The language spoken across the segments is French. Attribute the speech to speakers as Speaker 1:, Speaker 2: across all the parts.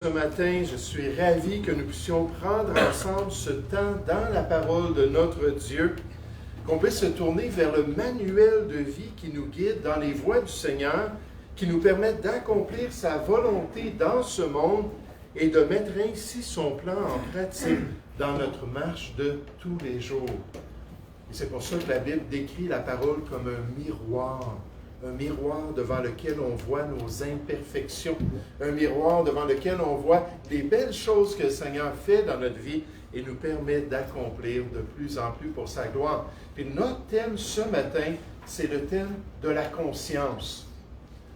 Speaker 1: Ce matin, je suis ravi que nous puissions prendre ensemble ce temps dans la parole de notre Dieu, qu'on puisse se tourner vers le manuel de vie qui nous guide dans les voies du Seigneur, qui nous permet d'accomplir sa volonté dans ce monde et de mettre ainsi son plan en pratique dans notre marche de tous les jours. Et c'est pour ça que la Bible décrit la parole comme un miroir devant lequel on voit nos imperfections, un miroir devant lequel on voit les belles choses que le Seigneur fait dans notre vie et nous permet d'accomplir de plus en plus pour sa gloire. Puis notre thème ce matin, c'est le thème de la conscience.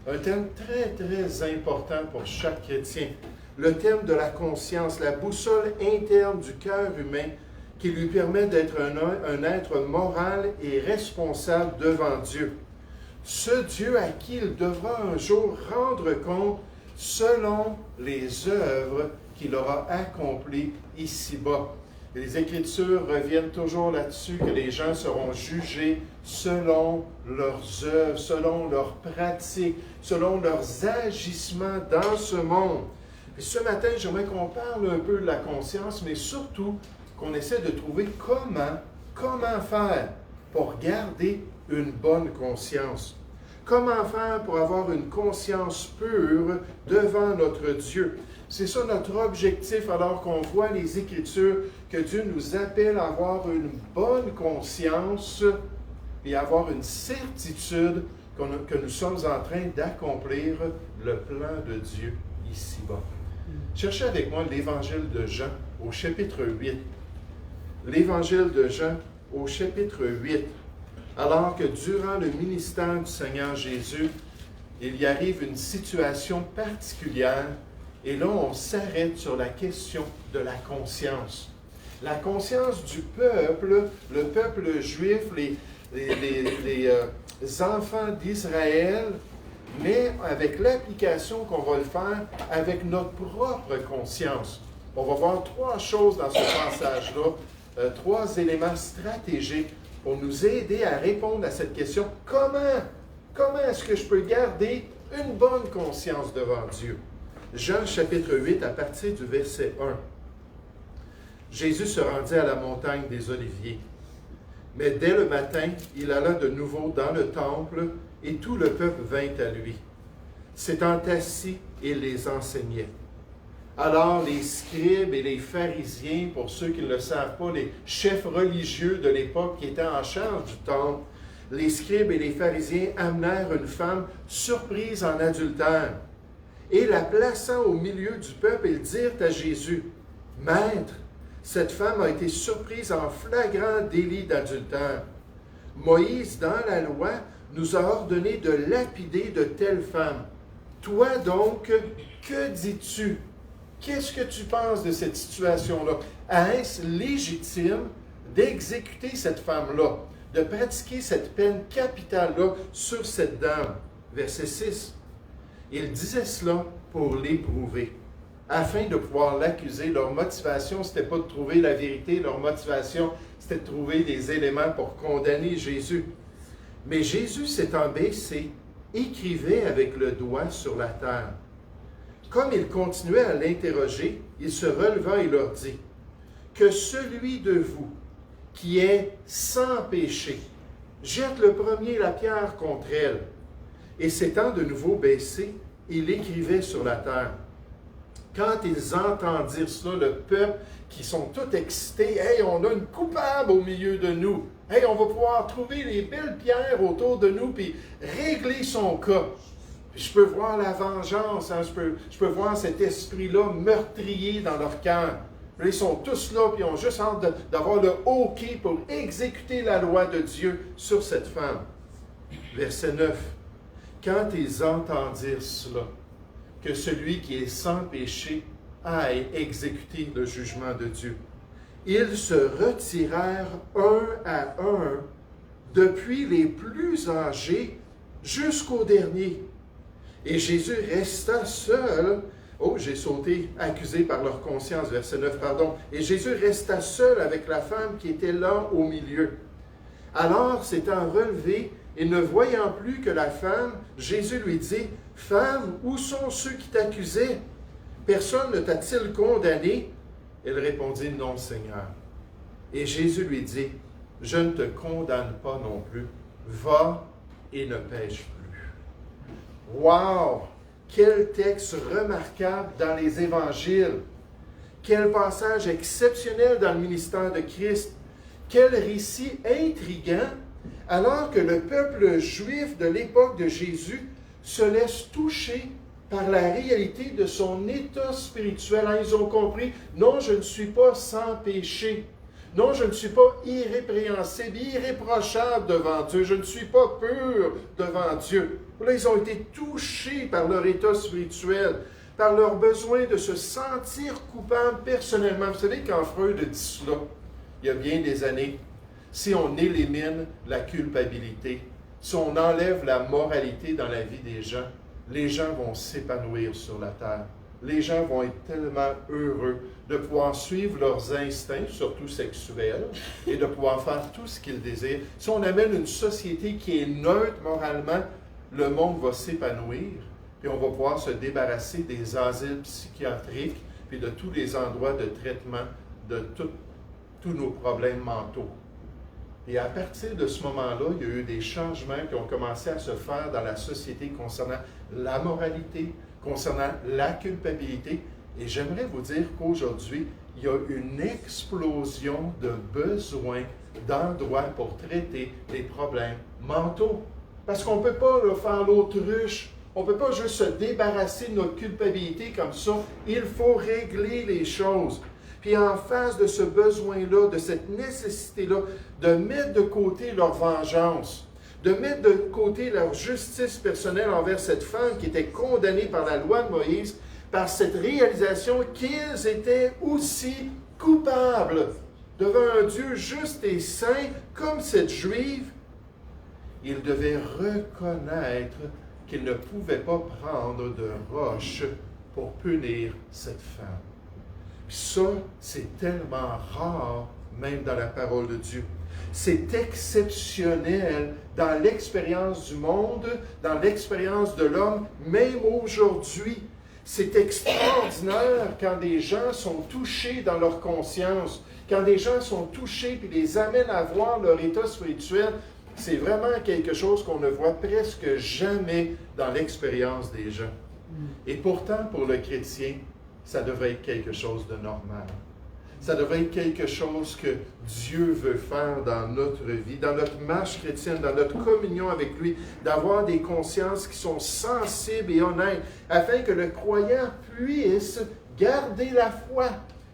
Speaker 1: Un thème très, très important pour chaque chrétien. Le thème de la conscience, la boussole interne du cœur humain qui lui permet d'être un être moral et responsable devant Dieu. Ce Dieu à qui il devra un jour rendre compte selon les œuvres qu'il aura accomplies ici-bas. Les Écritures reviennent toujours là-dessus que les gens seront jugés selon leurs œuvres, selon leurs pratiques, selon leurs agissements dans ce monde. Et ce matin, j'aimerais qu'on parle un peu de la conscience, mais surtout qu'on essaie de trouver comment faire pour garder une bonne conscience. Comment faire pour avoir une conscience pure devant notre Dieu? C'est ça notre objectif alors qu'on voit les Écritures, que Dieu nous appelle à avoir une bonne conscience et à avoir une certitude que nous sommes en train d'accomplir le plan de Dieu ici-bas. Cherchez avec moi l'Évangile de Jean au chapitre 8. L'Évangile de Jean au chapitre 8. Alors que durant le ministère du Seigneur Jésus, il y arrive une situation particulière, et là on s'arrête sur la question de la conscience. La conscience du peuple, le peuple juif, les enfants d'Israël, mais avec l'application qu'on va le faire avec notre propre conscience. On va voir trois choses dans ce passage-là, trois éléments stratégiques pour nous aider à répondre à cette question. Comment est-ce que je peux garder une bonne conscience devant Dieu? Jean chapitre 8 à partir du verset 1. Jésus se rendit à la montagne des Oliviers. Mais dès le matin, il alla de nouveau dans le temple et tout le peuple vint à lui. S'étant assis, il les enseignait. Alors les scribes et les pharisiens, pour ceux qui ne le savent pas, les chefs religieux de l'époque qui étaient en charge du temple, les scribes et les pharisiens amenèrent une femme surprise en adultère. Et la plaçant au milieu du peuple, ils dirent à Jésus, « Maître, cette femme a été surprise en flagrant délit d'adultère. Moïse, dans la loi, nous a ordonné de lapider de telles femmes. Toi donc, que dis-tu? » Qu'est-ce que tu penses de cette situation-là? Est-ce légitime d'exécuter cette femme-là, de pratiquer cette peine capitale-là sur cette dame? Verset 6. Il disait cela pour l'éprouver, afin de pouvoir l'accuser. Leur motivation, ce n'était pas de trouver la vérité, leur motivation, c'était de trouver des éléments pour condamner Jésus. Mais Jésus s'étant baissé, écrivait avec le doigt sur la terre. Comme il continuait à l'interroger, il se releva et leur dit, « Que celui de vous qui est sans péché jette le premier la pierre contre elle. » Et s'étant de nouveau baissé, il écrivait sur la terre. Quand ils entendirent cela, le peuple, qui sont tous excités, « Hey, on a une coupable au milieu de nous. Hey, on va pouvoir trouver les belles pierres autour de nous puis régler son cas. » Je peux voir la vengeance, hein? je peux voir cet esprit-là meurtrier dans leur cœur. Ils sont tous là, puis ils ont juste hâte d'avoir le OK pour exécuter la loi de Dieu sur cette femme. Verset 9. Quand ils entendirent cela, que celui qui est sans péché aille exécuter le jugement de Dieu, ils se retirèrent un à un, depuis les plus âgés jusqu'au dernier. Et Jésus resta seul. Oh, j'ai sauté, accusé par leur conscience, verset 9, pardon. Et Jésus resta seul avec la femme qui était là au milieu. Alors, s'étant relevé et ne voyant plus que la femme, Jésus lui dit, « Femme, où sont ceux qui t'accusaient? Personne ne t'a-t-il condamné? Elle répondit, non, Seigneur. Et Jésus lui dit, je ne te condamne pas non plus. Va et ne pêche plus. Wow! Quel texte remarquable dans les évangiles! Quel passage exceptionnel dans le ministère de Christ! Quel récit intriguant, alors que le peuple juif de l'époque de Jésus se laisse toucher par la réalité de son état spirituel. Ils ont compris, non, je ne suis pas sans péché. Non, je ne suis pas irrépréhensible, irréprochable devant Dieu. Je ne suis pas pur devant Dieu. Là, ils ont été touchés par leur état spirituel, par leur besoin de se sentir coupable personnellement. Vous savez, quand Freud dit cela, il y a bien des années, si on élimine la culpabilité, si on enlève la moralité dans la vie des gens vont s'épanouir sur la terre. Les gens vont être tellement heureux de pouvoir suivre leurs instincts, surtout sexuels, et de pouvoir faire tout ce qu'ils désirent. Si on amène une société qui est neutre moralement, le monde va s'épanouir, puis on va pouvoir se débarrasser des asiles psychiatriques, puis de tous les endroits de traitement de tous nos problèmes mentaux. Et à partir de ce moment-là, il y a eu des changements qui ont commencé à se faire dans la société concernant la moralité, concernant la culpabilité. Et j'aimerais vous dire qu'aujourd'hui, il y a une explosion de besoins d'endroits pour traiter les problèmes mentaux. Parce qu'on ne peut pas faire l'autruche. On ne peut pas juste se débarrasser de notre culpabilité comme ça. Il faut régler les choses. Puis en face de ce besoin-là, de cette nécessité-là, de mettre de côté leur vengeance, de mettre de côté leur justice personnelle envers cette femme qui était condamnée par la loi de Moïse, par cette réalisation qu'ils étaient aussi coupables devant un Dieu juste et saint, comme cette Juive, ils devaient reconnaître qu'ils ne pouvaient pas prendre de roche pour punir cette femme. Puis ça, c'est tellement rare, même dans la parole de Dieu. C'est exceptionnel dans l'expérience du monde, dans l'expérience de l'homme, même aujourd'hui. C'est extraordinaire quand des gens sont touchés dans leur conscience, quand des gens sont touchés puis les amènent à voir leur état spirituel. C'est vraiment quelque chose qu'on ne voit presque jamais dans l'expérience des gens. Et pourtant, pour le chrétien, ça devrait être quelque chose de normal. Ça devrait être quelque chose que Dieu veut faire dans notre vie, dans notre marche chrétienne, dans notre communion avec lui, d'avoir des consciences qui sont sensibles et honnêtes, afin que le croyant puisse garder la foi.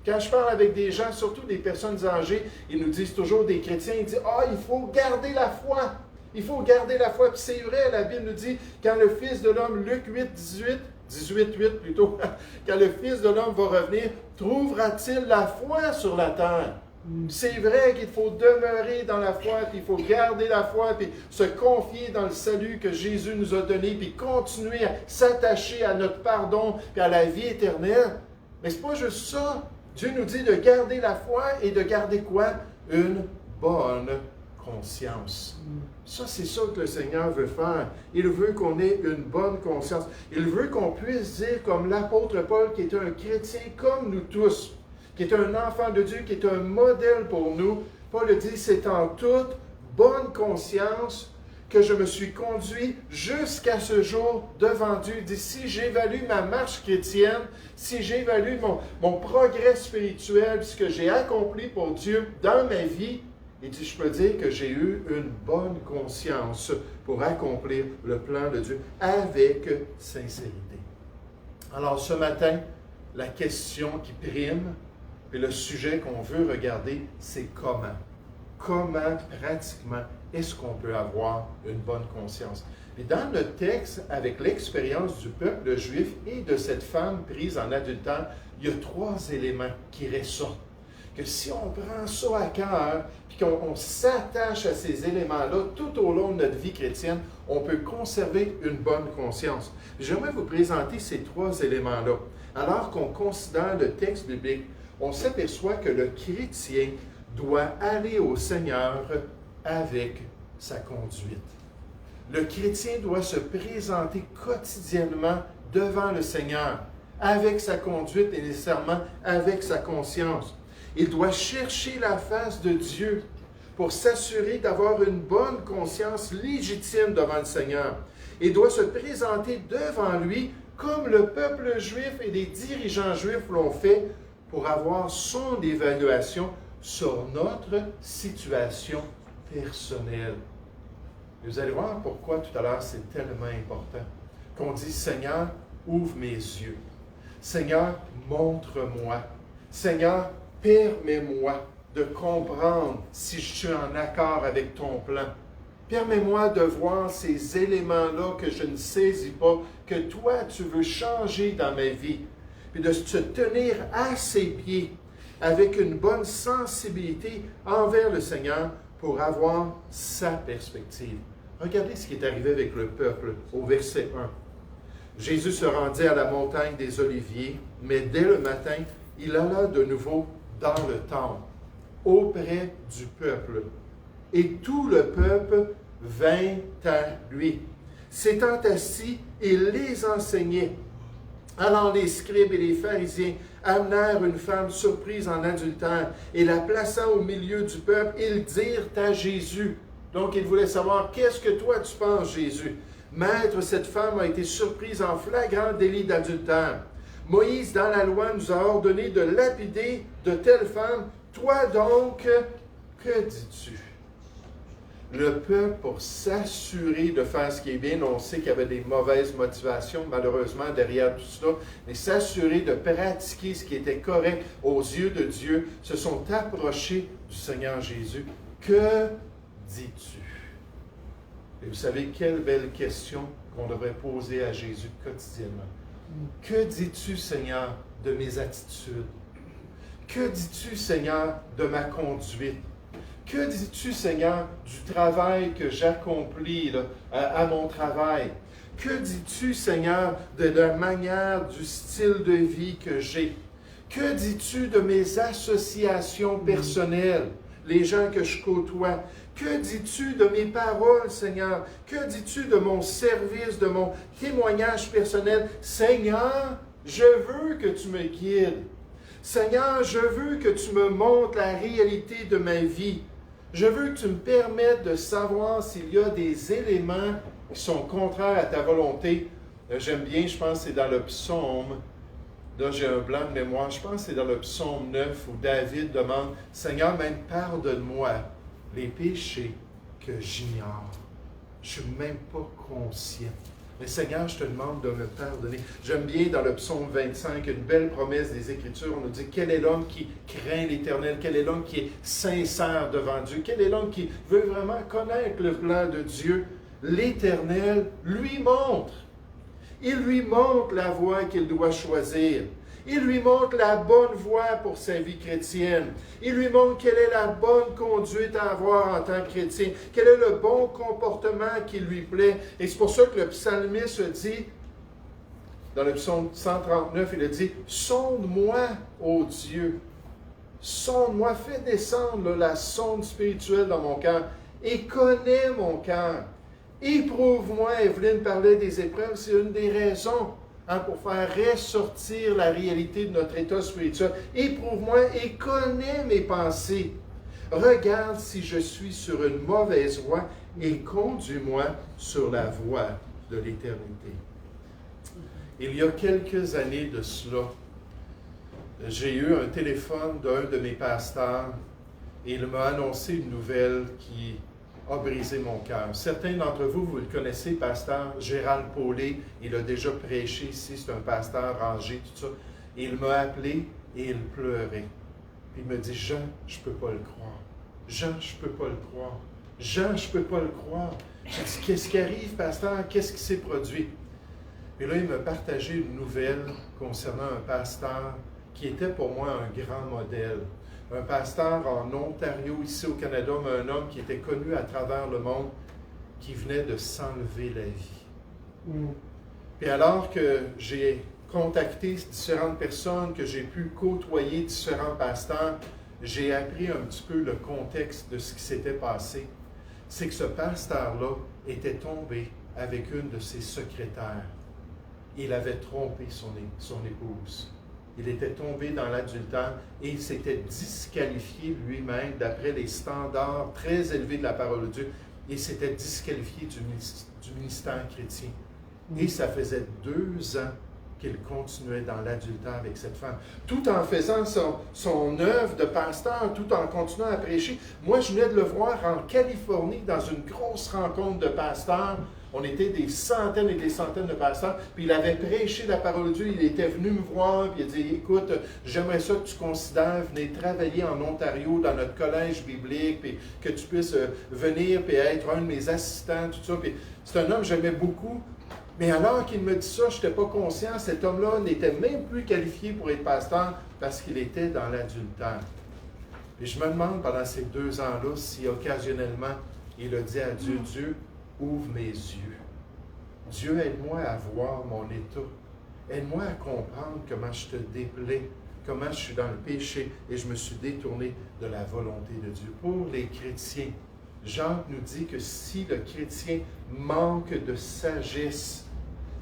Speaker 1: Quand je parle avec des gens, surtout des personnes âgées, ils nous disent toujours, des chrétiens, ils disent « Ah, il faut garder la foi! Il faut garder la foi! » Puis c'est vrai, la Bible nous dit, quand le Fils de l'homme, Luc 8, 18:8 plutôt, quand le Fils de l'homme va revenir, trouvera-t-il la foi sur la terre? C'est vrai qu'il faut demeurer dans la foi, puis il faut garder la foi, puis se confier dans le salut que Jésus nous a donné, puis continuer à s'attacher à notre pardon, puis à la vie éternelle. Mais c'est pas juste ça. Dieu nous dit de garder la foi et de garder quoi? Une bonne conscience. Ça, c'est ça que le Seigneur veut faire. Il veut qu'on ait une bonne conscience. Il veut qu'on puisse dire, comme l'apôtre Paul, qui est un chrétien comme nous tous, qui est un enfant de Dieu, qui est un modèle pour nous. Paul dit, c'est en toute bonne conscience que je me suis conduit jusqu'à ce jour devant Dieu. Il dit, si j'évalue ma marche chrétienne, si j'évalue mon progrès spirituel, ce que j'ai accompli pour Dieu dans ma vie, il dit, je peux dire que j'ai eu une bonne conscience pour accomplir le plan de Dieu avec sincérité. Alors ce matin, la question qui prime, et le sujet qu'on veut regarder, c'est comment. Comment, pratiquement, est-ce qu'on peut avoir une bonne conscience? Et dans le texte, avec l'expérience du peuple juif et de cette femme prise en adultère, il y a 3 éléments qui ressortent. Que si on prend ça à cœur, puis qu'on s'attache à ces éléments-là tout au long de notre vie chrétienne, on peut conserver une bonne conscience. J'aimerais vous présenter ces 3 éléments-là. Alors qu'on considère le texte biblique, on s'aperçoit que le chrétien doit aller au Seigneur avec sa conduite. Le chrétien doit se présenter quotidiennement devant le Seigneur avec sa conduite et nécessairement avec sa conscience. Il doit chercher la face de Dieu pour s'assurer d'avoir une bonne conscience légitime devant le Seigneur. Il doit se présenter devant lui comme le peuple juif et les dirigeants juifs l'ont fait pour avoir son évaluation sur notre situation personnelle. Et vous allez voir pourquoi tout à l'heure c'est tellement important qu'on dit « Seigneur, ouvre mes yeux. Seigneur, montre-moi. Seigneur, permets-moi de comprendre si je suis en accord avec ton plan. Permets-moi de voir ces éléments-là que je ne saisis pas, que toi, tu veux changer dans ma vie. » Puis de se tenir à ses pieds avec une bonne sensibilité envers le Seigneur pour avoir sa perspective. Regardez ce qui est arrivé avec le peuple au verset 1. Jésus se rendit à la montagne des Oliviers, mais dès le matin, il alla de nouveau dans le temple, auprès du peuple. Et tout le peuple vint à lui. S'étant assis, il les enseignait. Alors les scribes et les pharisiens amenèrent une femme surprise en adultère et la plaçant au milieu du peuple, ils dirent à Jésus. Donc ils voulaient savoir, qu'est-ce que toi tu penses, Jésus? Maître, cette femme a été surprise en flagrant délit d'adultère. Moïse, dans la loi, nous a ordonné de lapider de telles femmes. Toi donc, que dis-tu? Le peuple, pour s'assurer de faire ce qui est bien, on sait qu'il y avait des mauvaises motivations, malheureusement, derrière tout cela, mais s'assurer de pratiquer ce qui était correct aux yeux de Dieu, se sont approchés du Seigneur Jésus. Que dis-tu? Et vous savez, quelle belle question qu'on devrait poser à Jésus quotidiennement. Que dis-tu, Seigneur, de mes attitudes? Que dis-tu, Seigneur, de ma conduite? Que dis-tu, Seigneur, du travail que j'accomplis à mon travail? Que dis-tu, Seigneur, de la manière, du style de vie que j'ai? Que dis-tu de mes associations personnelles, les gens que je côtoie? Que dis-tu de mes paroles, Seigneur? Que dis-tu de mon service, de mon témoignage personnel? Seigneur, je veux que tu me guides. Seigneur, je veux que tu me montres la réalité de ma vie. Je veux que tu me permettes de savoir s'il y a des éléments qui sont contraires à ta volonté. J'aime bien, je pense que c'est dans le psaume, là j'ai un blanc de mémoire, je pense que c'est dans le psaume 9 où David demande, « Seigneur, même pardonne-moi les péchés que j'ignore. Je ne suis même pas conscient. Mais Seigneur, je te demande de me pardonner. » J'aime bien dans le psaume 25, une belle promesse des Écritures. On nous dit, quel est l'homme qui craint l'Éternel? Quel est l'homme qui est sincère devant Dieu? Quel est l'homme qui veut vraiment connaître le plan de Dieu? L'Éternel lui montre. Il lui montre la voie qu'il doit choisir. Il lui montre la bonne voie pour sa vie chrétienne. Il lui montre quelle est la bonne conduite à avoir en tant que chrétien. Quel est le bon comportement qui lui plaît. Et c'est pour ça que le psalmiste dit, dans le psaume 139, il a dit, « Sonde-moi, ô Dieu, sonde-moi, fais descendre la sonde spirituelle dans mon cœur et connais mon cœur. Éprouve-moi. » Evelyne parlait des épreuves, c'est une des raisons. Pour faire ressortir la réalité de notre état spirituel. Éprouve-moi et connais mes pensées. Regarde si je suis sur une mauvaise voie et conduis-moi sur la voie de l'éternité. Il y a quelques années de cela, j'ai eu un téléphone d'un de mes pasteurs et il m'a annoncé une nouvelle qui a brisé mon cœur. Certains d'entre vous, vous le connaissez, pasteur Gérald Paulet, il a déjà prêché ici, c'est un pasteur rangé, tout ça. Et il m'a appelé et il pleurait. Puis il me dit, « Jean, je ne peux pas le croire. Jean, je ne peux pas le croire. Jean, je ne peux pas le croire. » J'ai dit, « Qu'est-ce qui arrive, pasteur? Qu'est-ce qui s'est produit? » Et là, il m'a partagé une nouvelle concernant un pasteur qui était pour moi un grand modèle. Un pasteur en Ontario, ici au Canada, mais un homme qui était connu à travers le monde, qui venait de s'enlever la vie. Puis alors que j'ai contacté différentes personnes, que j'ai pu côtoyer différents pasteurs, j'ai appris un petit peu le contexte de ce qui s'était passé. C'est que ce pasteur-là était tombé avec une de ses secrétaires. Il avait trompé son épouse. Il était tombé dans l'adultère et il s'était disqualifié lui-même d'après les standards très élevés de la parole de Dieu. Il s'était disqualifié du ministère chrétien. Et ça faisait 2 ans qu'il continuait dans l'adultère avec cette femme. Tout en faisant son œuvre de pasteur, tout en continuant à prêcher. Moi, je venais de le voir en Californie dans une grosse rencontre de pasteurs. On était des centaines et des centaines de pasteurs. Puis il avait prêché la parole de Dieu. Il était venu me voir. Puis il a dit, écoute, j'aimerais ça que tu considères venir travailler en Ontario dans notre collège biblique. Puis que tu puisses venir et être un de mes assistants, tout ça. Puis c'est un homme que j'aimais beaucoup. Mais alors qu'il me dit ça, je n'étais pas conscient. Cet homme-là n'était même plus qualifié pour être pasteur parce qu'il était dans l'adultère. Et je me demande pendant ces 2 ans-là si occasionnellement il a dit à Dieu, Dieu, ouvre mes yeux. Dieu, aide-moi à voir mon état. Aide-moi à comprendre comment je te déplais, comment je suis dans le péché et je me suis détourné de la volonté de Dieu. Pour les chrétiens, Jacques nous dit que si le chrétien manque de sagesse,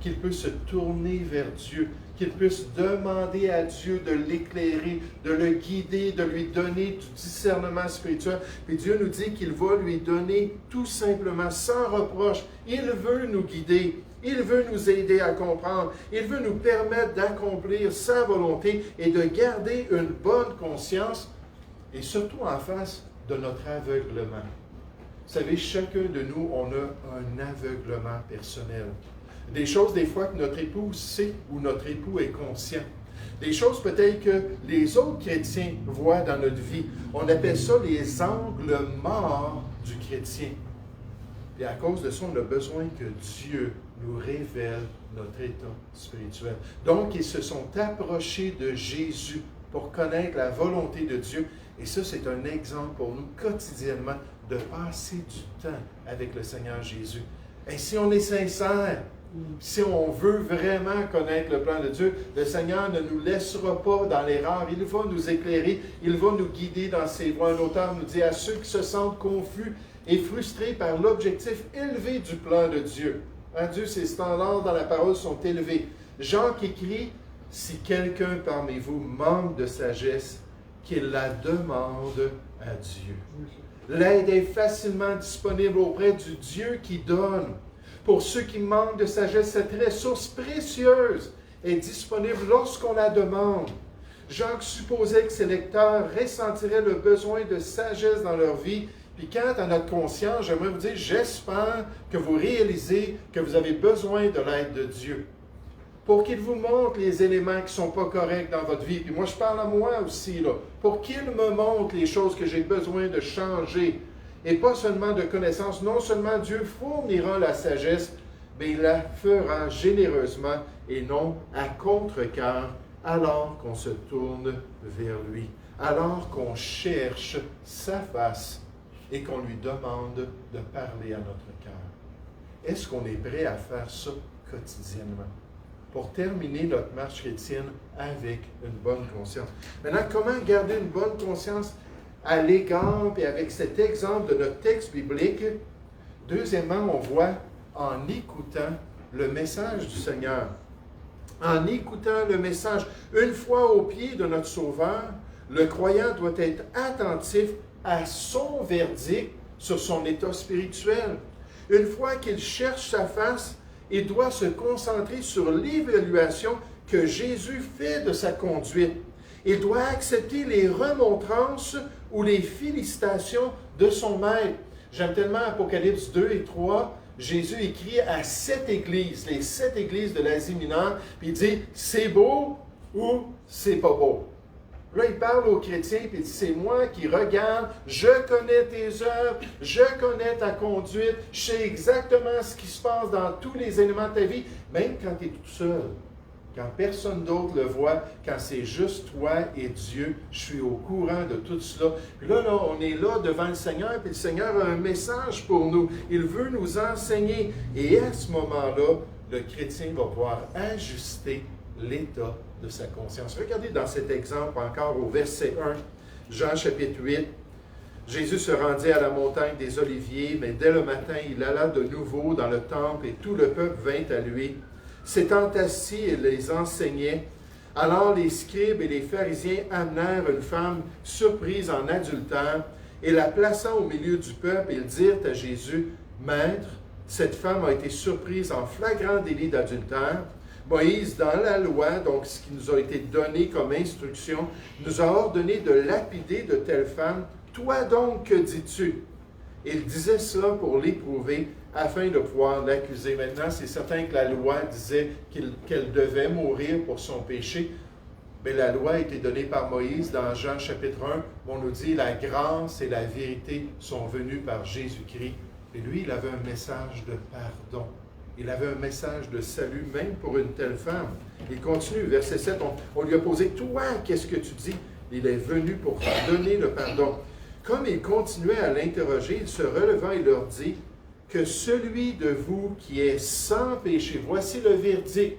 Speaker 1: qu'il peut se tourner vers Dieu, qu'il puisse demander à Dieu de l'éclairer, de le guider, de lui donner du discernement spirituel. Puis Dieu nous dit qu'il va lui donner tout simplement, sans reproche. Il veut nous guider, il veut nous aider à comprendre, il veut nous permettre d'accomplir sa volonté et de garder une bonne conscience, et surtout en face de notre aveuglement. Vous savez, chacun de nous, on a un aveuglement personnel. Des choses, des fois, que notre épouse sait ou notre époux est conscient. Des choses, peut-être, que les autres chrétiens voient dans notre vie. On appelle ça les angles morts du chrétien. Et à cause de ça, on a besoin que Dieu nous révèle notre état spirituel. Donc, ils se sont approchés de Jésus pour connaître la volonté de Dieu. Et ça, c'est un exemple pour nous quotidiennement de passer du temps avec le Seigneur Jésus. Et si on est sincère, si on veut vraiment connaître le plan de Dieu, le Seigneur ne nous laissera pas dans l'erreur. Il va nous éclairer, il va nous guider dans ses voies. Un auteur nous dit à ceux qui se sentent confus et frustrés par l'objectif élevé du plan de Dieu. Dieu, ses standards dans la parole sont élevés. Jacques écrit, si quelqu'un parmi vous manque de sagesse, qu'il la demande à Dieu. L'aide est facilement disponible auprès du Dieu qui donne. Pour ceux qui manquent de sagesse, cette ressource précieuse est disponible lorsqu'on la demande. Jacques supposait que ses lecteurs ressentiraient le besoin de sagesse dans leur vie. Puis quant à notre conscience, j'aimerais vous dire, j'espère que vous réalisez que vous avez besoin de l'aide de Dieu. Pour qu'il vous montre les éléments qui ne sont pas corrects dans votre vie. Puis moi, je parle à moi aussi, là. Pour qu'il me montre les choses que j'ai besoin de changer. Et pas seulement de connaissance. Non seulement Dieu fournira la sagesse, mais il la fera généreusement et non à contre-cœur, alors qu'on se tourne vers lui. Alors qu'on cherche sa face et qu'on lui demande de parler à notre cœur. Est-ce qu'on est prêt à faire ça quotidiennement? Pour terminer notre marche chrétienne avec une bonne conscience. Maintenant, comment garder une bonne conscience à l'égard et avec cet exemple de notre texte biblique? Deuxièmement, on voit en écoutant le message du Seigneur. En écoutant le message, une fois au pied de notre Sauveur, le croyant doit être attentif à son verdict sur son état spirituel. Une fois qu'il cherche sa face, il doit se concentrer sur l'évaluation que Jésus fait de sa conduite. Il doit accepter les remontrances ou les félicitations de son maître. J'aime tellement Apocalypse 2 et 3, Jésus écrit à 7 églises, les 7 églises de l'Asie mineure, puis il dit « c'est beau » ou « c'est pas beau ». Là, il parle aux chrétiens, puis il dit, c'est moi qui regarde, je connais tes œuvres, je connais ta conduite, je sais exactement ce qui se passe dans tous les éléments de ta vie, même quand tu es tout seul, quand personne d'autre le voit, quand c'est juste toi et Dieu, je suis au courant de tout cela. Puis là, on est là devant le Seigneur, puis le Seigneur a un message pour nous. Il veut nous enseigner. Et à ce moment-là, le chrétien va pouvoir ajuster l'état de sa conscience. Regardez dans cet exemple encore au verset 1, Jean chapitre 8. Jésus se rendit à la montagne des Oliviers, mais dès le matin, il alla de nouveau dans le temple et tout le peuple vint à lui. S'étant assis, il les enseignait. Alors les scribes et les pharisiens amenèrent une femme surprise en adultère et la plaçant au milieu du peuple, ils dirent à Jésus, « Maître, cette femme a été surprise en flagrant délit d'adultère. Moïse, dans la loi, donc ce qui nous a été donné comme instruction, nous a ordonné de lapider de telles femmes. Toi donc, que dis-tu? » Il disait cela pour l'éprouver, afin de pouvoir l'accuser. Maintenant, c'est certain que la loi disait qu'elle devait mourir pour son péché, mais la loi a été donnée par Moïse dans Jean chapitre 1. On nous dit la grâce et la vérité sont venues par Jésus-Christ. Et lui, il avait un message de pardon. Il avait un message de salut, même pour une telle femme. Il continue, verset 7, on lui a posé, « Toi, qu'est-ce que tu dis? » Il est venu pour donner le pardon. Comme il continuait à l'interroger, il se releva et leur dit, « Que celui de vous qui est sans péché, voici le verdict.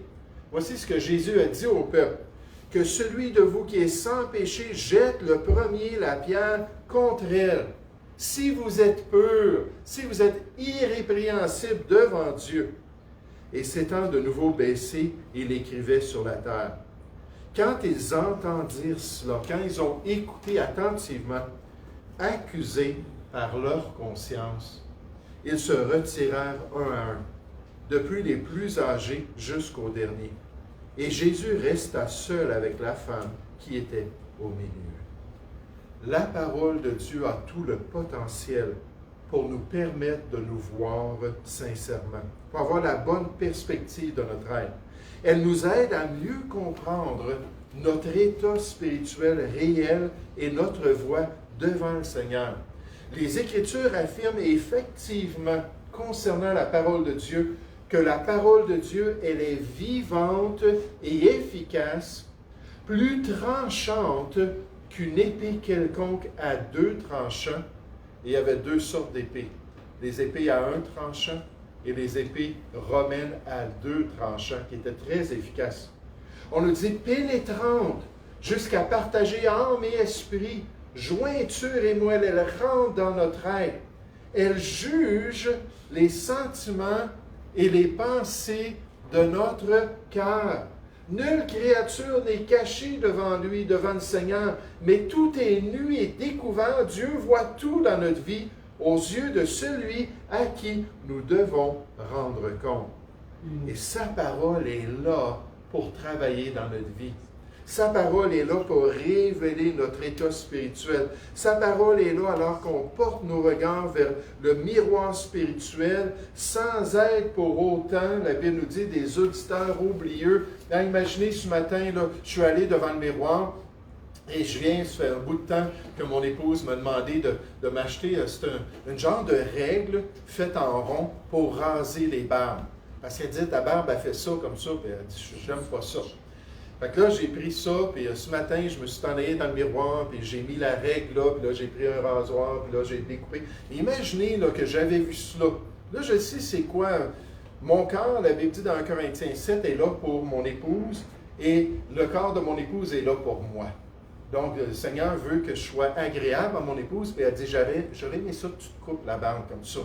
Speaker 1: Voici ce que Jésus a dit au peuple. Que celui de vous qui est sans péché jette le premier la pierre contre elle. Si vous êtes pur, si vous êtes irrépréhensible devant Dieu. » Et s'étant de nouveau baissé, il écrivait sur la terre. Quand ils entendirent cela, quand ils ont écouté attentivement, accusés par leur conscience, ils se retirèrent un à un, depuis les plus âgés jusqu'au dernier. Et Jésus resta seul avec la femme qui était au milieu. La parole de Dieu a tout le potentiel pour nous permettre de nous voir sincèrement, pour avoir la bonne perspective de notre être. Elle nous aide à mieux comprendre notre état spirituel réel et notre voie devant le Seigneur. Les Écritures affirment effectivement, concernant la parole de Dieu, que la parole de Dieu, elle est vivante et efficace, plus tranchante qu'une épée quelconque à deux tranchants. Et il y avait deux sortes d'épées, les épées à un tranchant et les épées romaines à deux tranchants, qui étaient très efficaces. On nous dit pénétrante, jusqu'à partager âme et esprit, jointure et moelle, elle rentre dans notre être. Elle juge les sentiments et les pensées de notre cœur. Nulle créature n'est cachée devant lui, devant le Seigneur, mais tout est nu et découvert. Dieu voit tout dans notre vie aux yeux de celui à qui nous devons rendre compte. Et sa parole est là pour travailler dans notre vie. Sa parole est là pour révéler notre état spirituel. Sa parole est là alors qu'on porte nos regards vers le miroir spirituel sans être pour autant, la Bible nous dit, des auditeurs oublieux. Là, imaginez ce matin, là, je suis allé devant le miroir et ça fait un bout de temps que mon épouse m'a demandé de m'acheter, c'est un genre de règle faite en rond pour raser les barbes. Parce qu'elle dit, ta barbe, elle fait ça comme ça, puis elle dit, j'aime pas ça. Fait que là, j'ai pris ça, puis ce matin, je me suis envoyé dans le miroir, puis j'ai mis la règle là, puis là, j'ai pris un rasoir, puis là, j'ai découpé. Imaginez là, que j'avais vu cela. Là, je sais c'est quoi. Mon corps, la Bible dit dans 1 Corinthiens 7, est là pour mon épouse, et le corps de mon épouse est là pour moi. Donc, le Seigneur veut que je sois agréable à mon épouse, puis elle dit, j'aurais aimé ça que tu te coupes la barbe comme ça.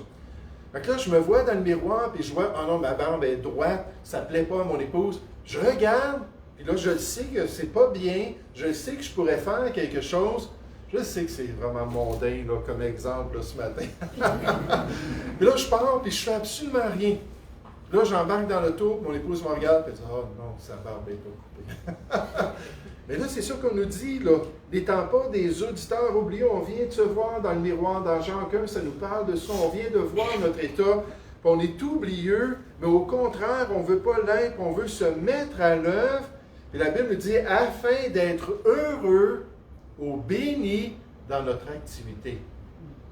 Speaker 1: Fait que là, je me vois dans le miroir, puis je vois, oh non, ma barbe est droite, ça ne plaît pas à mon épouse. Je regarde, puis là, je sais que c'est pas bien, je sais que je pourrais faire quelque chose. Je sais que c'est vraiment mondain, là, comme exemple, là, ce matin. Puis là, je pars, puis je fais absolument rien. Puis là, j'embarque dans l'auto, mon épouse me regarde, puis elle dit, oh non, sa barbe n'est pas coupée. Mais là, c'est ça qu'on nous dit, là. N'étant pas des auditeurs oubliés, on vient de se voir dans le miroir dans Jean 1, ça nous parle de ça. On vient de voir notre état, puis on est oublieux, mais au contraire, on ne veut pas l'être, on veut se mettre à l'œuvre. Et la Bible dit, afin d'être heureux ou béni dans notre activité.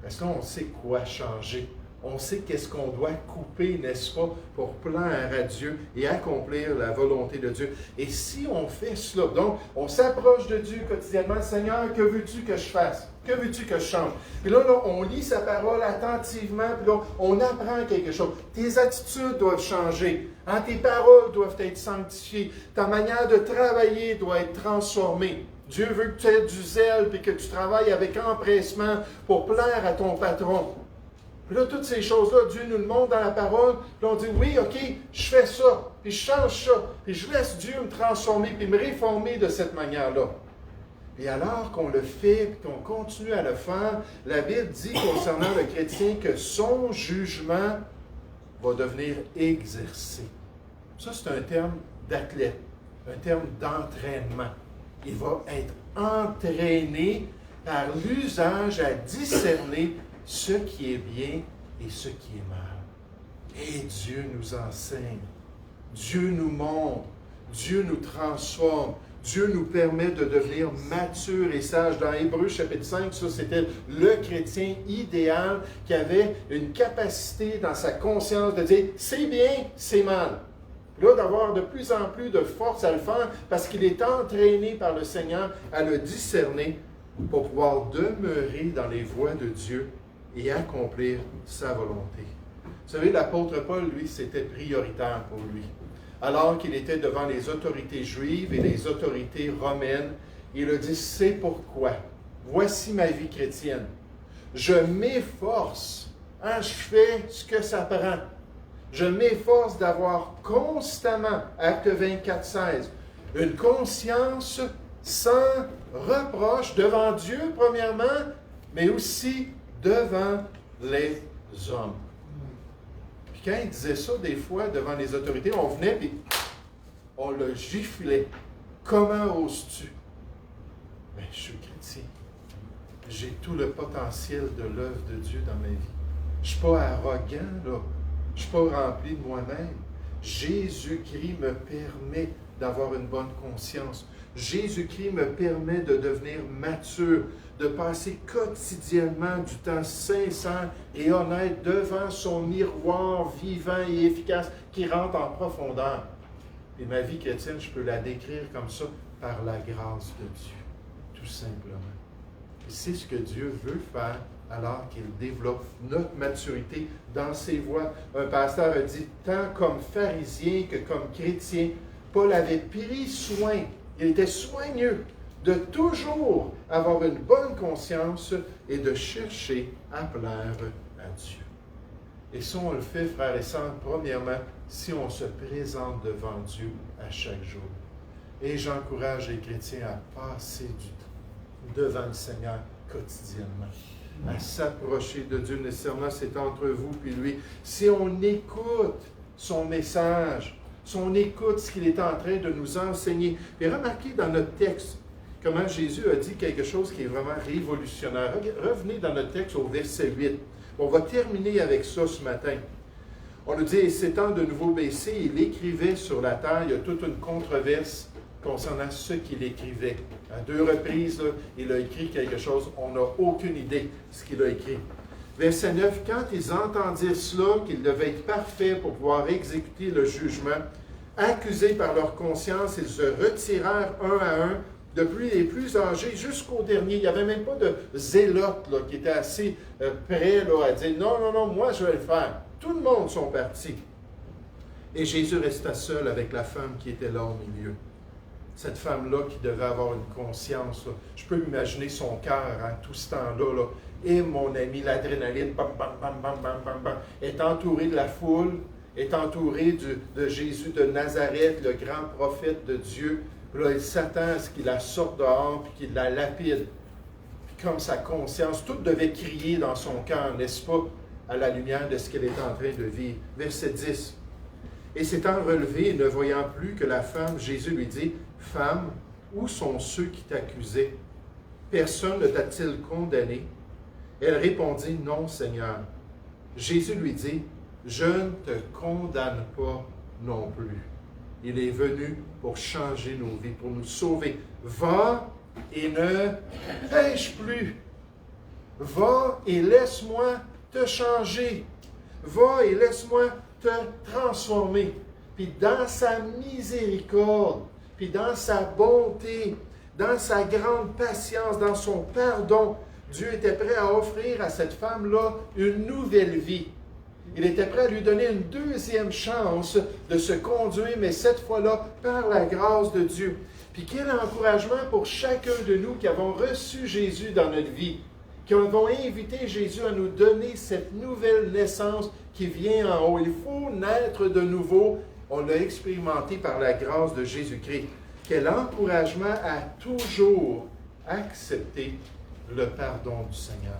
Speaker 1: Parce qu'on sait quoi changer. On sait qu'est-ce qu'on doit couper, n'est-ce pas, pour plaire à Dieu et accomplir la volonté de Dieu. Et si on fait cela, donc, on s'approche de Dieu quotidiennement, Seigneur, que veux-tu que je fasse? Que veux-tu que je change? Puis là, on lit sa parole attentivement, puis là, on apprend quelque chose. Tes attitudes doivent changer. Hein, tes paroles doivent être sanctifiées. Ta manière de travailler doit être transformée. Dieu veut que tu aies du zèle et que tu travailles avec empressement pour plaire à ton patron. Puis là, toutes ces choses-là, Dieu nous le montre dans la parole. Puis on dit, oui, OK, je fais ça, puis je change ça, puis je laisse Dieu me transformer, puis me réformer de cette manière-là. Et alors qu'on le fait, puis qu'on continue à le faire, la Bible dit concernant le chrétien que son jugement va devenir exercé. Ça, c'est un terme d'athlète, un terme d'entraînement. Il va être entraîné par l'usage à discerner ce qui est bien et ce qui est mal. Et Dieu nous enseigne, Dieu nous montre, Dieu nous transforme, Dieu nous permet de devenir matures et sages. Dans Hébreux chapitre 5, ça c'était le chrétien idéal qui avait une capacité dans sa conscience de dire « c'est bien, c'est mal ». Là, d'avoir de plus en plus de force à le faire parce qu'il est entraîné par le Seigneur à le discerner pour pouvoir demeurer dans les voies de Dieu et accomplir sa volonté. Vous savez, l'apôtre Paul, lui, c'était prioritaire pour lui. Alors qu'il était devant les autorités juives et les autorités romaines, il a dit, c'est pourquoi, voici ma vie chrétienne. Je m'efforce, je fais ce que ça prend. Je m'efforce d'avoir constamment, acte 24, 16, une conscience sans reproche devant Dieu, premièrement, mais aussi devant les hommes. Puis quand il disait ça, des fois, devant les autorités, on venait et on le giflait. Comment oses-tu? Mais je suis chrétien. J'ai tout le potentiel de l'œuvre de Dieu dans ma vie. Je ne suis pas arrogant, là. Je ne suis pas rempli de moi-même. Jésus-Christ me permet d'avoir une bonne conscience. Jésus-Christ me permet de devenir mature, de passer quotidiennement du temps sincère et honnête devant son miroir vivant et efficace qui rentre en profondeur. Et ma vie chrétienne, je peux la décrire comme ça, par la grâce de Dieu, tout simplement. Et c'est ce que Dieu veut faire alors qu'il développe notre maturité dans ses voies. Un pasteur a dit, tant comme pharisien que comme chrétien, Paul avait pris soin, il était soigneux de toujours avoir une bonne conscience et de chercher à plaire à Dieu. Et ça, on le fait, frères et sœurs, premièrement, si on se présente devant Dieu à chaque jour. Et j'encourage les chrétiens à passer du temps devant le Seigneur quotidiennement, à s'approcher de Dieu. Nécessairement, c'est entre vous et lui. Si on écoute son message, si on écoute ce qu'il est en train de nous enseigner, et remarquez dans notre texte comment Jésus a dit quelque chose qui est vraiment révolutionnaire. Revenez dans notre texte au verset 8. On va terminer avec ça ce matin. On nous dit, et s'étant de nouveau baissé, il écrivait sur la terre. Il y a toute une controverse concernant ce qu'il écrivait. À 2 reprises, là, il a écrit quelque chose. On n'a aucune idée de ce qu'il a écrit. Verset 9, quand ils entendirent cela, qu'ils devaient être parfaits pour pouvoir exécuter le jugement, accusés par leur conscience, ils se retirèrent un à un, depuis les plus âgés jusqu'au dernier. Il n'y avait même pas de zélote là, qui était assez prêt là, à dire « Non, non, non, moi je vais le faire ». Tout le monde sont partis. Et Jésus resta seul avec la femme qui était là au milieu. Cette femme-là qui devait avoir une conscience. Là. Je peux imaginer son cœur tout ce temps-là. Là. Et mon ami, l'adrénaline, bam, bam, bam, bam, bam, bam, bam, est entouré de la foule, est entouré de Jésus de Nazareth, le grand prophète de Dieu. Puis là, il s'attend à ce qu'il la sorte dehors, puis qu'il la lapide. Puis comme sa conscience, tout devait crier dans son cœur, n'est-ce pas, à la lumière de ce qu'elle est en train de vivre. Verset 10. Et s'étant relevé et ne voyant plus que la femme, Jésus lui dit, « Femme, où sont ceux qui t'accusaient? Personne ne t'a-t-il condamné? » Elle répondit, « Non, Seigneur. » Jésus lui dit, « Je ne te condamne pas non plus. » Il est venu pour changer nos vies, pour nous sauver. Va et ne pêche plus. Va et laisse-moi te changer. Va et laisse-moi te transformer. Puis dans sa miséricorde, puis dans sa bonté, dans sa grande patience, dans son pardon, Dieu était prêt à offrir à cette femme-là une nouvelle vie. Il était prêt à lui donner une deuxième chance de se conduire, mais cette fois-là, par la grâce de Dieu. Puis quel encouragement pour chacun de nous qui avons reçu Jésus dans notre vie. qui vont inviter Jésus à nous donner cette nouvelle naissance qui vient en haut. Il faut naître de nouveau. On l'a expérimenté par la grâce de Jésus-Christ. Quel encouragement à toujours accepter le pardon du Seigneur.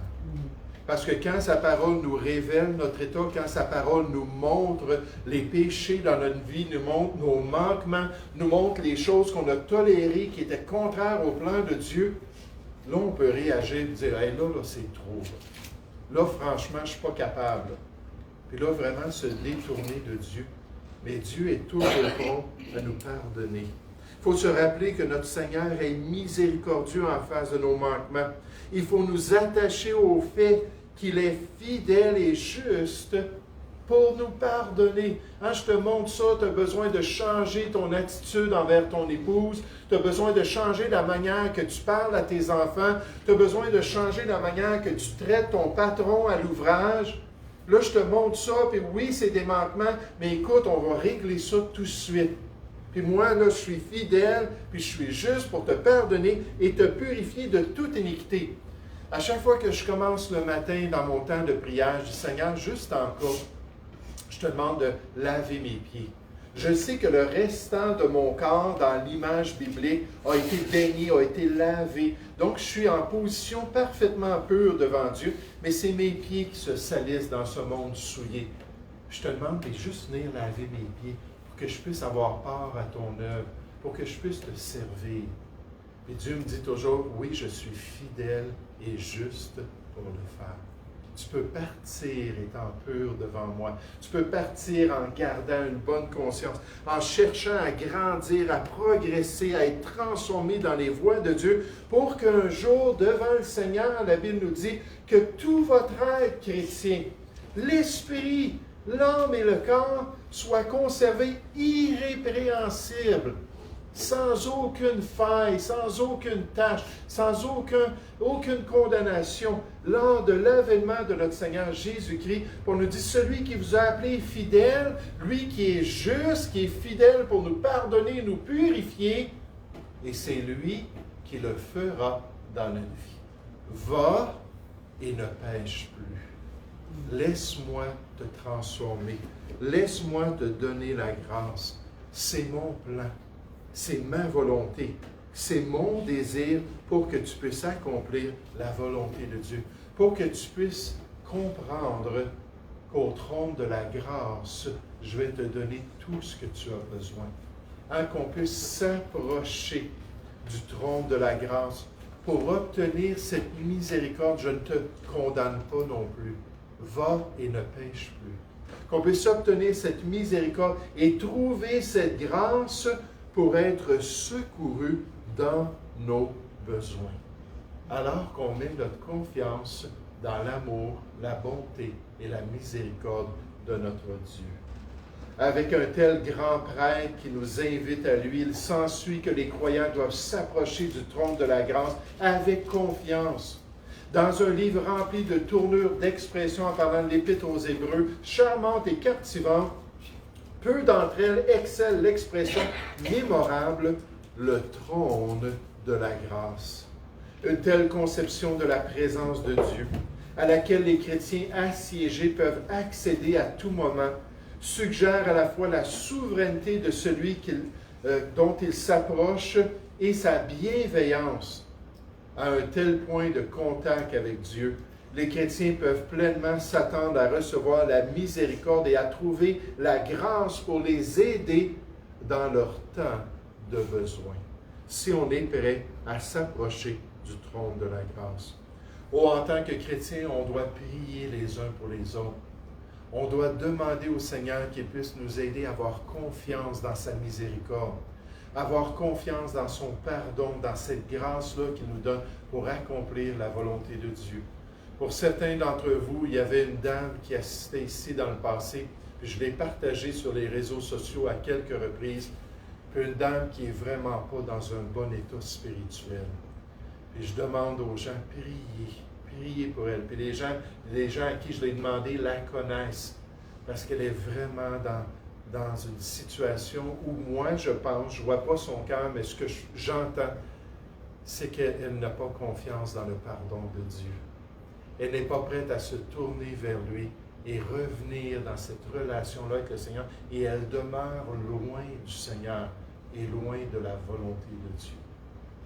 Speaker 1: Parce que quand sa parole nous révèle notre état, quand sa parole nous montre les péchés dans notre vie, nous montre nos manquements, nous montre les choses qu'on a tolérées qui étaient contraires au plan de Dieu, là, on peut réagir et dire, hey, là, c'est trop. Là, franchement, je ne suis pas capable. Puis là, vraiment se détourner de Dieu. Mais Dieu est toujours prêt à nous pardonner. Il faut se rappeler que notre Seigneur est miséricordieux en face de nos manquements. Il faut nous attacher au fait qu'il est fidèle et juste pour nous pardonner. Hein, je te montre ça, tu as besoin de changer ton attitude envers ton épouse, tu as besoin de changer la manière que tu parles à tes enfants, tu as besoin de changer la manière que tu traites ton patron à l'ouvrage. Là, je te montre ça, puis oui, c'est des manquements, mais écoute, on va régler ça tout de suite. Puis moi, là, je suis fidèle, puis je suis juste pour te pardonner et te purifier de toute iniquité. À chaque fois que je commence le matin dans mon temps de prière, je dis, Seigneur, juste encore, je te demande de laver mes pieds. Je sais que le restant de mon corps, dans l'image biblique, a été baigné, a été lavé. Donc, je suis en position parfaitement pure devant Dieu, mais c'est mes pieds qui se salissent dans ce monde souillé. Je te demande de juste venir laver mes pieds pour que je puisse avoir part à ton œuvre, pour que je puisse te servir. Et Dieu me dit toujours, oui, je suis fidèle et juste pour le faire. Tu peux partir étant pur devant moi. Tu peux partir en gardant une bonne conscience, en cherchant à grandir, à progresser, à être transformé dans les voies de Dieu, pour qu'un jour, devant le Seigneur, la Bible nous dit que tout votre être chrétien, l'esprit, l'âme et le corps, soient conservés irrépréhensibles, sans aucune faille, sans aucune tâche, sans aucune condamnation, lors de l'avènement de notre Seigneur Jésus-Christ, pour nous dire, celui qui vous a appelé fidèle, lui qui est juste, qui est fidèle pour nous pardonner, nous purifier, et c'est lui qui le fera dans notre vie. Va et ne pêche plus. Laisse-moi te transformer. Laisse-moi te donner la grâce. C'est mon plan. C'est ma volonté. C'est mon désir pour que tu puisses accomplir la volonté de Dieu. Pour que tu puisses comprendre qu'au trône de la grâce, je vais te donner tout ce que tu as besoin. Hein, qu'on puisse s'approcher du trône de la grâce pour obtenir cette miséricorde. Je ne te condamne pas non plus. Va et ne pêche plus. Qu'on puisse obtenir cette miséricorde et trouver cette grâce pour être secouru dans nos besoins. Alors qu'on met notre confiance dans l'amour, la bonté et la miséricorde de notre Dieu. Avec un tel grand prêtre qui nous invite à lui, il s'ensuit que les croyants doivent s'approcher du trône de la grâce avec confiance. Dans un livre rempli de tournures d'expressions en parlant de l'Épître aux Hébreux, charmante et captivante, peu d'entre elles excellent l'expression mémorable « le trône de la grâce ». Une telle conception de la présence de Dieu, à laquelle les chrétiens assiégés peuvent accéder à tout moment, suggère à la fois la souveraineté de celui dont ils s'approchent et sa bienveillance. À un tel point de contact avec Dieu, les chrétiens peuvent pleinement s'attendre à recevoir la miséricorde et à trouver la grâce pour les aider dans leur temps de besoin, si on est prêt à s'approcher du trône de la grâce. Oh, en tant que chrétien, on doit prier les uns pour les autres. On doit demander au Seigneur qu'il puisse nous aider à avoir confiance dans sa miséricorde, avoir confiance dans son pardon, dans cette grâce-là qu'il nous donne pour accomplir la volonté de Dieu. Pour certains d'entre vous, il y avait une dame qui assistait ici dans le passé, puis je l'ai partagée sur les réseaux sociaux à quelques reprises, puis une dame qui n'est vraiment pas dans un bon état spirituel. Puis je demande aux gens, priez pour elle. Puis les gens à qui je l'ai demandé la connaissent, parce qu'elle est vraiment dans une situation où moi, je pense, je ne vois pas son cœur, mais ce que j'entends, c'est qu'elle n'a pas confiance dans le pardon de Dieu. elle n'est pas prête à se tourner vers lui et revenir dans cette relation-là avec le Seigneur. Et elle demeure loin du Seigneur et loin de la volonté de Dieu.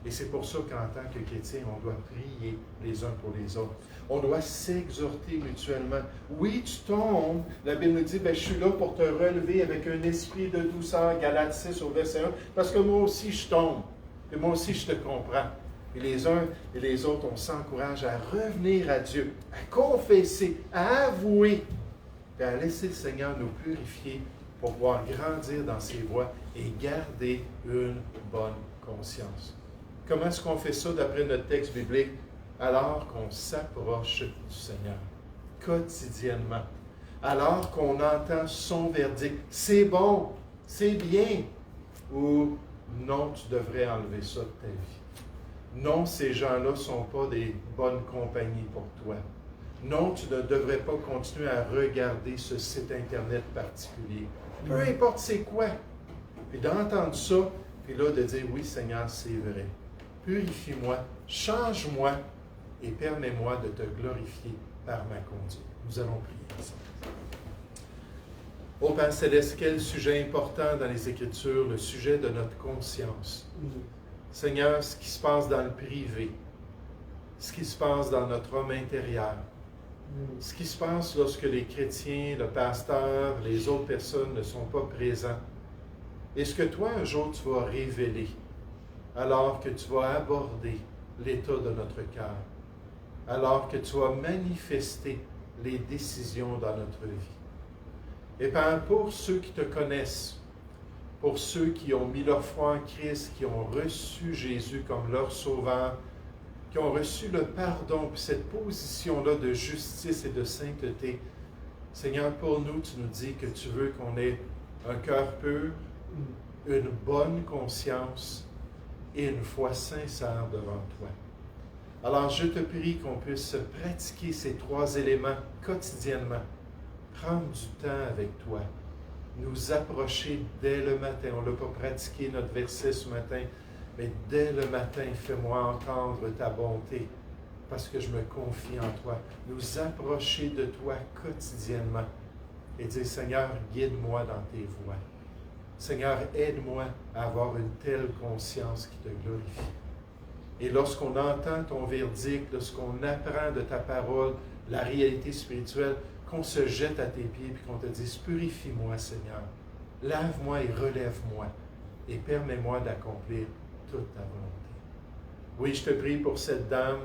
Speaker 1: Et c'est pour ça qu'en tant que chrétien, on doit prier les uns pour les autres. On doit s'exhorter mutuellement. Oui, tu tombes. La Bible nous dit, je suis là pour te relever avec un esprit de douceur, Galates 6 au verset 1, parce que moi aussi je tombe. Et moi aussi je te comprends. Et les uns et les autres, on s'encourage à revenir à Dieu, à confesser, à avouer, et à laisser le Seigneur nous purifier pour pouvoir grandir dans ses voies et garder une bonne conscience. Comment est-ce qu'on fait ça d'après notre texte biblique? Alors qu'on s'approche du Seigneur, quotidiennement. Alors qu'on entend son verdict. C'est bon, c'est bien. Ou non, tu devrais enlever ça de ta vie. Non, ces gens-là ne sont pas des bonnes compagnies pour toi. Non, tu ne devrais pas continuer à regarder ce site Internet particulier. Peu importe c'est quoi. Puis d'entendre ça, puis là de dire, oui Seigneur, c'est vrai. Purifie-moi, change-moi et permets-moi de te glorifier par ma conduite. Nous allons prier ensemble. Ô Père Céleste, quel sujet important dans les Écritures, le sujet de notre conscience. Seigneur, ce qui se passe dans le privé, ce qui se passe dans notre homme intérieur, ce qui se passe lorsque les chrétiens, le pasteur, les autres personnes ne sont pas présents. Est-ce que toi, un jour, tu vas révéler, alors que tu vas aborder l'état de notre cœur, alors que tu vas manifester les décisions dans notre vie. Et Père, pour ceux qui te connaissent, pour ceux qui ont mis leur foi en Christ, qui ont reçu Jésus comme leur sauveur, qui ont reçu le pardon, puis cette position-là de justice et de sainteté, Seigneur, pour nous, tu nous dis que tu veux qu'on ait un cœur pur, une bonne conscience et une foi sincère devant toi. Alors, je te prie qu'on puisse pratiquer ces trois éléments quotidiennement. Prendre du temps avec toi. Nous approcher dès le matin. On ne l'a pas pratiqué, notre verset ce matin, mais dès le matin, fais-moi entendre ta bonté, parce que je me confie en toi. Nous approcher de toi quotidiennement et dire, Seigneur, guide-moi dans tes voies. Seigneur, aide-moi à avoir une telle conscience qui te glorifie. Et lorsqu'on entend ton verdict, lorsqu'on apprend de ta parole la réalité spirituelle, qu'on se jette à tes pieds et qu'on te dise, purifie-moi, Seigneur. Lave-moi et relève-moi et permets-moi d'accomplir toute ta volonté. Oui, je te prie pour cette dame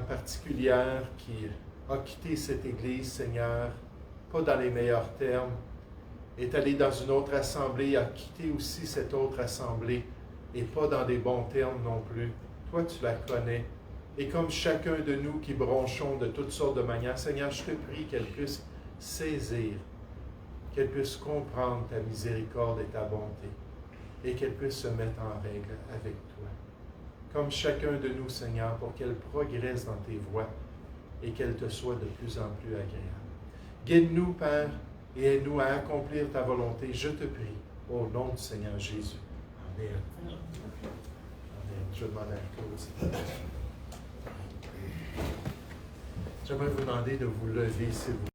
Speaker 1: particulière qui a quitté cette Église, Seigneur, pas dans les meilleurs termes, est allée dans une autre assemblée, a quitté aussi cette autre assemblée, et pas dans des bons termes non plus. Toi, tu la connais. Et comme chacun de nous qui bronchons de toutes sortes de manières, Seigneur, je te prie qu'elle puisse saisir, qu'elle puisse comprendre ta miséricorde et ta bonté, et qu'elle puisse se mettre en règle avec toi. Comme chacun de nous, Seigneur, pour qu'elle progresse dans tes voies et qu'elle te soit de plus en plus agréable. Guide-nous, Père, et aide-nous à accomplir ta volonté, je te prie, au nom du Seigneur Jésus. Amen. Amen. Je demande à Claude. J'aimerais vous demander de vous lever, s'il vous plaît.